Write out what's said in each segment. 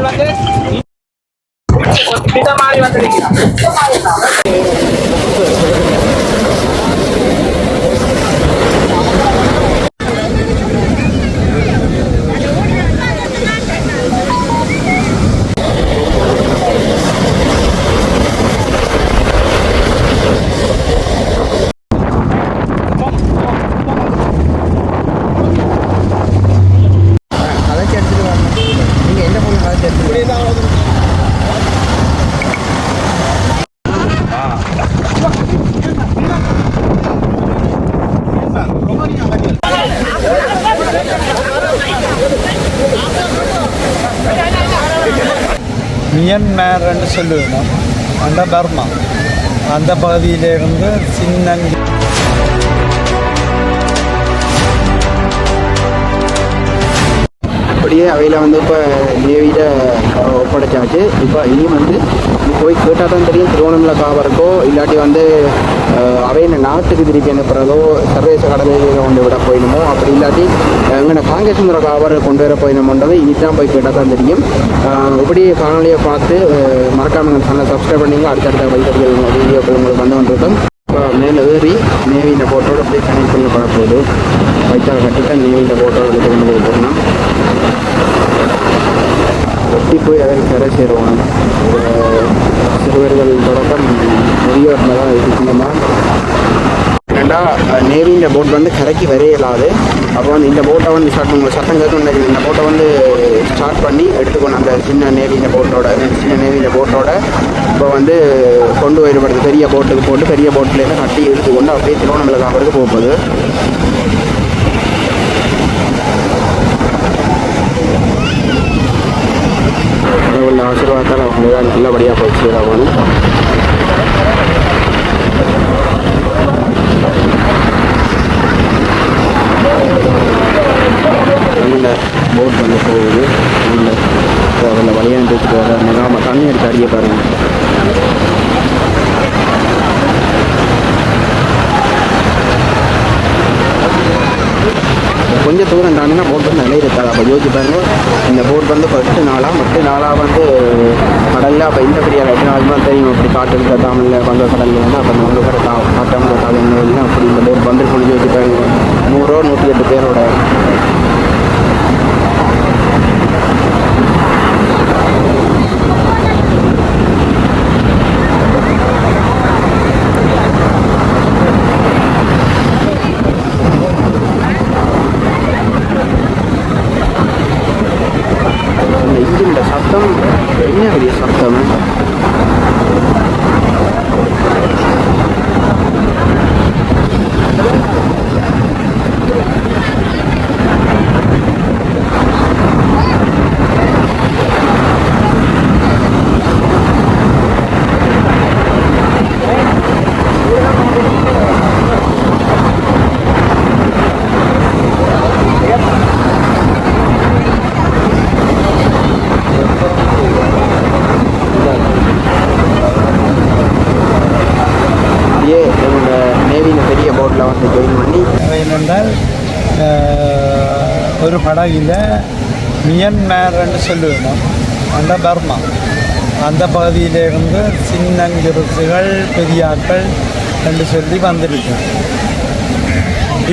நாங்கள் வந்து இந்த மாதிரி வந்திருக்கிறோம். மியன்மார் என்று சொல்லுவோம். அந்த பர்மா அந்த பகுதியிலிருந்து சின்ன அப்படியே அவையில் வந்து இப்போ நேவியில் ஒப்படைச்சாச்சு. இப்போ இனியும் வந்து போய் கேட்டால் தான் தெரியும் திருவண்ணாமலை காவருக்கோ இல்லாட்டி வந்து அவையின நாட்டுக்கு திருப்பி அனுப்புறதோ சர்வதேச கடலில் கொண்டு விட போயிடுமோ, அப்படி இல்லாட்டி எங்கே காங்கேசுந்தர காவரை கொண்டு வர போயிடணுமோன்றது இனிதான் போய் கேட்டால் தான் தெரியும். இப்படி காணொலியை பார்த்து மறக்காமல் சேனலை சப்ஸ்கிரைப் பண்ணிங்க. அடுத்தடுத்த வைத்தறிகள் வீடியோக்கள் உங்களுக்கு வந்து வந்துவிட்டோம். இப்போ மேலே ஏறி நேவியில் போட்டோடு அப்படியே கனெக்ட் பண்ணி படப்போகுது. வைத்தால் கட்டித்தான் நேவியில் போட்டோடு எடுத்து கொண்டு போய் போகணும். வெட்டி போய் அதை கரை சேருவோம். சிறுவர்கள் தொடக்கம் முதியோரில் தான் இருக்குங்கம்மா. ஏன்னா நேவியின் போட் வந்து கரைக்கு வரையலாது. அப்போ வந்து இந்த போட்டை வந்து ஸ்டார்ட் பண்ண சத்தம் கேட்க இந்த போட்டை வந்து ஸ்டார்ட் பண்ணி எடுத்துக்கணும். அந்த சின்ன நேவியின் போட்டோட இப்போ வந்து கொண்டு போயிடப்படுது. பெரிய போட்டுக்கு போட்டு பெரிய போட்டிலேருந்து கட்டி எடுத்துக்கொண்டு அப்படியே திருவண்ணாமலை காப்பருக்கு போகுது. கடவுள் ஆசீர்வாதத்தால் அவங்க தான் நல்லபடியாக போய் சேரணும். அந்த போட் வந்து போகுது. அந்த வழியாக எடுத்துட்டு வர நிலாம தண்ணி எடுத்து அடிய பாருங்க. கொஞ்சம் தூரம் தாண்டினா போட் வந்து நிலை இருக்காது. அப்போ யோசிச்சு பாருங்க, இந்த போட் வந்து மட்டு நாளாக வந்து கடலில் அப்போ இந்த பெரிய 8 நாள் தான் தெரியும். அப்படி காட்டு இருக்கிற தமிழில் வந்த கடலில் வந்து அப்போ வந்து காட்டாமல் காலங்கள் அப்படி இந்த போட் வந்து கொஞ்சம் யோசிச்சு பாருங்க. 108 பேரோட சத்தம் என்ன பெரிய சத்தம். என்னென்றால் ஒரு படகில் மியன்மார் என்று சொல்லுவோம். அந்த பர்மா அந்த பகுதியிலிருந்து சின்னஞ்சிறுசுகள் பெரியாக்கள் என்று சொல்லி வந்திருக்கேன்.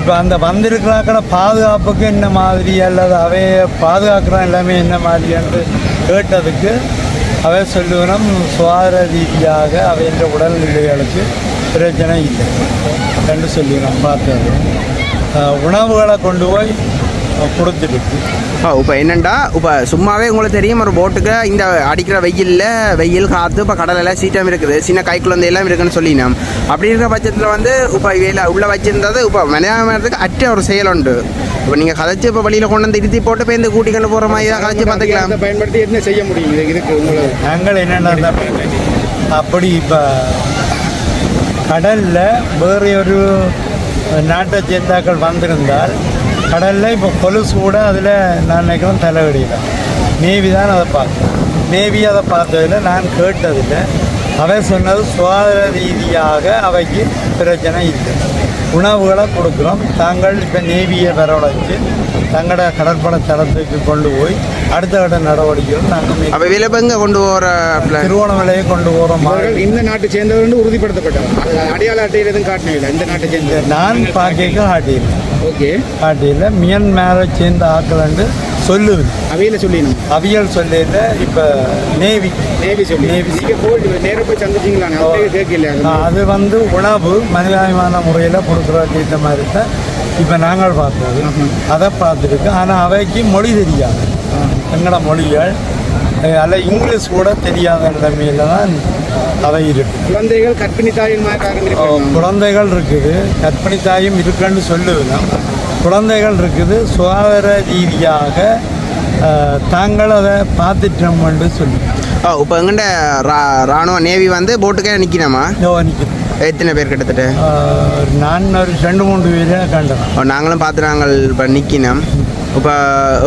இப்போ அந்த வந்திருக்கிறாக்கள பாதுகாப்புக்கு என்ன மாதிரி அல்லது அவைய பாதுகாக்கிற எல்லாமே என்ன மாதிரி என்று கேட்டதுக்கு அவை சொல்லுவோம் சுகாதார ரீதியாக அவைன்ற உடல்நிலைகளுக்கு பிரச்சனை இல்லை என்று சொல்லி நான் பார்த்தது. உணவுகளை கொண்டு போய் கொடுத்துருக்கு. இப்போ என்னென்னா இப்போ சும்மாவே உங்களுக்கு தெரியும் ஒரு போட்டுக்கு இந்த அடிக்கிற வெயில் காற்று இப்போ கடலெல்லாம் சீட்டம் இருக்குது, சின்ன கைக்குழந்தை எல்லாம் இருக்குன்னு சொல்லினோம். அப்படி இருக்கிற பட்சத்தில் வந்து இப்போ இவையில் உள்ளே வச்சுருந்தது இப்போ மனிதத்துக்கு அற்ற ஒரு செயல் உண்டு. இப்போ நீங்கள் கதைச்சி இப்போ வழியில் கொண்டு வந்து இருத்தி போட்டு போய் இந்த கூட்டி கொண்டு போகிற மாதிரி தான் கதைச்சி பார்த்துக்கலாம். பயன்படுத்தி என்ன செய்ய முடியும் இதுக்கு உங்களுக்கு? நாங்கள் என்னென்ன அப்படி இப்போ கடலில் வேறு ஒரு நாட்டை சேர்ந்தாக்கள் வந்திருந்தால் கடலில் இப்போ கொலுசு கூட அதில் நான் நினைக்கிறேன் தலைவடியில் நேவி தான் அதை பார்த்தேன். நேவி அதை பார்த்ததில் நான் கேட்டதில் அவை சொன்னது சுகாதார ரீதியாக அவைக்கு பிரச்சனை இல்லை, உணவுகளை கொடுக்குறோம். தாங்கள் இப்போ நேவியை வரவழைச்சு தங்களோட கடற்படை தளத்துக்கு கொண்டு போய் அடுத்த கட்ட நடவடிக்கைகள் நாங்கள் அப்போ இதில் எங்கே கொண்டு போகிற பிளான்? திருவோணமலையை கொண்டு போகிற மாதிரி அவர்கள் இந்த நாட்டை சேர்ந்தவர் உறுதிப்படுத்தப்பட்டவர் அது அடையாள அட்டையில் எதுவும் காட்டினீங்களா இந்த நாட்டை சேர்ந்த நான் பார்க்க காட்டியில் ஓகே காட்டியில் மியன்மாரை சேர்ந்த ஆக்கலண்டு சொல்லுவேன் அவையில் சொல்லிடணும் அவியல் சொல்லியில் இப்போ நேவி சொல்லி நீங்கள் போயிட்டு நேராக போய் சந்திச்சிங்களா அப்படியே கேட்கல அது வந்து உணவு மனிதாபிமான முறையில் கொடுக்குறதுக்கு இந்த மாதிரி தான் இப்போ நாங்கள் பார்த்தது அதை பார்த்துருக்கோம். ஆனால் அவைக்கு மொழி தெரியாது, எங்களோட மொழிகள் அல்ல இங்கிலீஷ் கூட தெரியாத நிலைமையில தான் அவை இருக்கு. குழந்தைகள் கர்ப்பிணி தாயின் குழந்தைகள் இருக்குது, கர்ப்பிணி தாயும் இருக்குன்னு சொல்லுவேன். குழந்தைகள் இருக்குது, சுகாதார ரீதியாக தாங்கள் அதை பார்த்துட்டோம் என்று சொல்லி இப்போ எங்கிட்ட ராணுவ நேவி வந்து போட்டுக்கே நிற்கணுமா? நிற்குது. எத்தனை பேர் கிட்டத்தட்ட? நான் ஒரு 2-3 பேரை கண்டேன். நாங்களும் பார்த்து நாங்கள் இப்போ நிற்கணும். இப்போ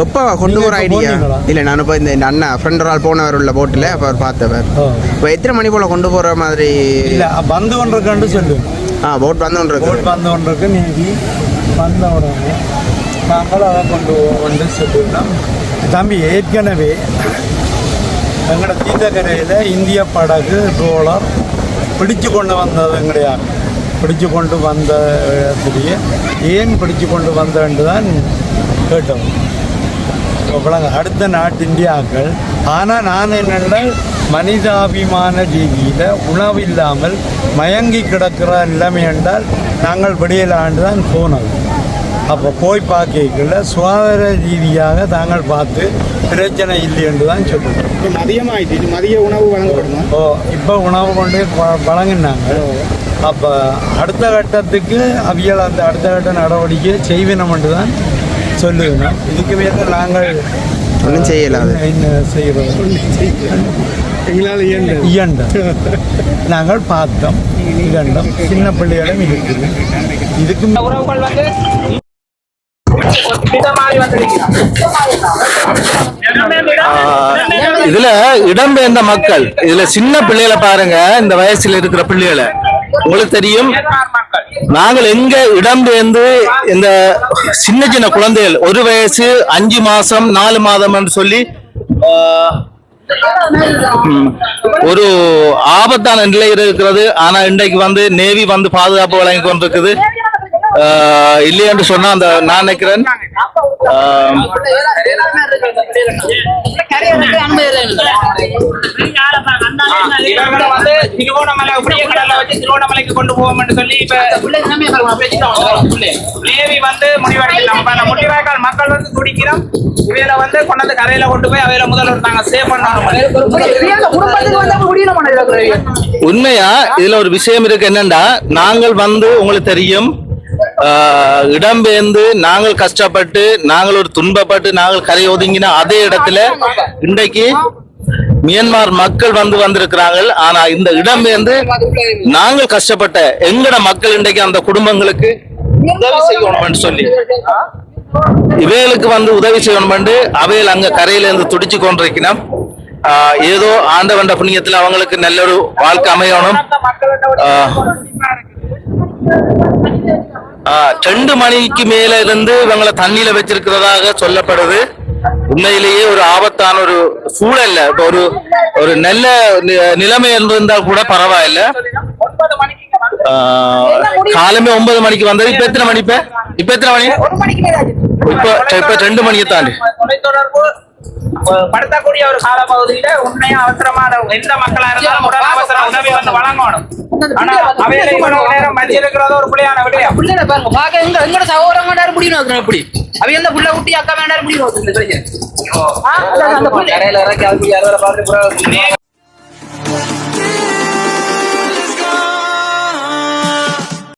எப்போ கொண்டு போகிற ஐடியா இல்லை? நான் இப்போ இந்த அண்ணா ஃப்ரெண்ட் ஒரு ஆள் போனவர் உள்ள போட்டில் அப்போ அவர் பார்த்தவர். இப்போ எத்தனை மணி போல் கொண்டு போகிற மாதிரி? இல்லை வந்து கொண்டிருக்கான்னு சொல்லுவேன். போட் வந்து கொண்டிருக்கு. போட் வந்து கொண்டிருக்கு. நீதி வந்த உடனே நாங்கள் அதை கொண்டு சொல்லுவோம். தம்பி ஏற்கனவே எங்களோட தீர்த்தக்கரையில் இந்திய படகு ட்ரோலர் பிடிச்சு கொண்டு வந்தது கிடையாது. பிடிச்சு கொண்டு வந்த இடத்துலையே ஏன் பிடிச்சு கொண்டு வந்தேன்னு தான் கேட்டோம். அவ்வளோ அடுத்த நாட்டு இந்தியாக்கள். ஆனால் நான் என்னென்ன மனிதாபிமான ரீதியில் உணவு இல்லாமல் மயங்கி கிடக்கிற நிலைமை என்றால் நாங்கள் வெளியிலாண்டு தான் போனது. அப்போ போய் பார்க்கல சுகாதார ரீதியாக தாங்கள் பார்த்து பிரச்சனை இல்லை என்று தான் சொல்லுவோம். இப்போ மதியமாயிடுச்சு, மதிய உணவு வழங்கப்படணும். இப்போ உணவு கொண்டு வழங்கினாங்க. அப்போ அடுத்த கட்டத்துக்கு அவியல் அந்த அடுத்த கட்ட நடவடிக்கை செய்வினம் என்று தான் சொல்லுவேன். இதுக்கு மேலே நாங்கள் ஒன்றும் செய்யலாம். என்ன செய்கிறோம் எங்களால் இயண்ட நாங்கள் பார்த்தோம். இயண்டம் சின்ன பிள்ளைகளும் இருக்குது. இதுக்கு உறவுகள் வந்து இதுல இடம்பெயர்ந்த மக்கள், இதுல சின்ன பிள்ளைகளை பாருங்க, இந்த வயசுல இருக்கிற பிள்ளைகளை உங்களுக்கு தெரியும். நாங்கள் எங்க இடம்பெயர்ந்து இந்த சின்ன சின்ன குழந்தைகள் 1 வயசு 5 மாசம் 4 மாதம் என்று சொல்லி ஒரு ஆபத்தான நிலையில் இருக்கிறது. ஆனா இன்றைக்கு வந்து நேவி வந்து பாதுகாப்பு வழங்கி கொண்டிருக்குது. இல்லை என்று சொன்னா அந்த நான் நினைக்கிறேன் வந்து திருவோணமலை கடல்ல வச்சு திருவோணமலைக்கு கொண்டு போவோம் சொல்லி நேவி வந்து முடிவெடுக்கலாம். முள்ளிவாய்க்கால் மக்கள் வந்து துடிக்கிறோம். இவையில வந்து கொண்டாந்து கரையில கொண்டு போய் அவையில முதல்ல நாங்க சேவ் பண்ணணும். உண்மையா இதுல ஒரு விஷயம் இருக்கு. என்னன்னா நாங்கள் வந்து உங்களுக்கு தெரியும் இடம்பெயர்ந்து நாங்கள் கஷ்டப்பட்டு நாங்கள் ஒரு துன்பப்பட்டு நாங்கள் கரை ஒதுங்கின அதே இடத்துல இன்றைக்கு மியான்மர் மக்கள் வந்திருக்கிறாங்க. ஆனா இந்த இடம்பெயர்ந்து நாங்கள் கஷ்டப்பட்ட எங்கட மக்கள் இன்றைக்கு அந்த குடும்பங்களுக்கு உதவி செய்யணும் சொல்லி இவைகளுக்கு வந்து உதவி செய்யணும். அவையில் அங்க கரையில இருந்து துடிச்சு கொண்டிருக்கணும். ஏதோ ஆண்டவண்ட புண்ணியத்துல அவங்களுக்கு நல்ல ஒரு வாழ்க்கை அமையணும். 2 மணிக்கு மேல இருந்து இவங்களை தண்ணியில வச்சிருக்கிறதாக சொல்லப்படுது. உண்மையிலேயே ஒரு ஆபத்தான ஒரு சூழல்ல. இப்ப ஒரு நல்ல நிலைமை இருந்திருந்தால் கூட பரவாயில்ல. காலமே 9 மணிக்கு வந்தது. இப்ப எத்தனை மணி? இப்ப எத்தனை மணி? இப்ப 2 மணியை தாண்டி படுத்தக்கூடிய ஒரு கால பகுதியில உண்மையா அவசரமான எந்த மக்களா இருந்தாலும் உடல் அவசர உதவி வந்து வழங்கணும். ஆனா அவையில இவ்வளவு நேரம் மதிச்சிருக்கிறதோ ஒரு பிள்ளையான விடயம். பிள்ளை பாருங்க பாக்க எங்க சகோதரம் வேண்டாரு முடியும் நோக்கணும். எப்படி அவ எந்த புள்ள குட்டி அக்கா வேண்டாரு முடியும் நோக்குது. அந்த புள்ள இறக்கி அது பார்த்து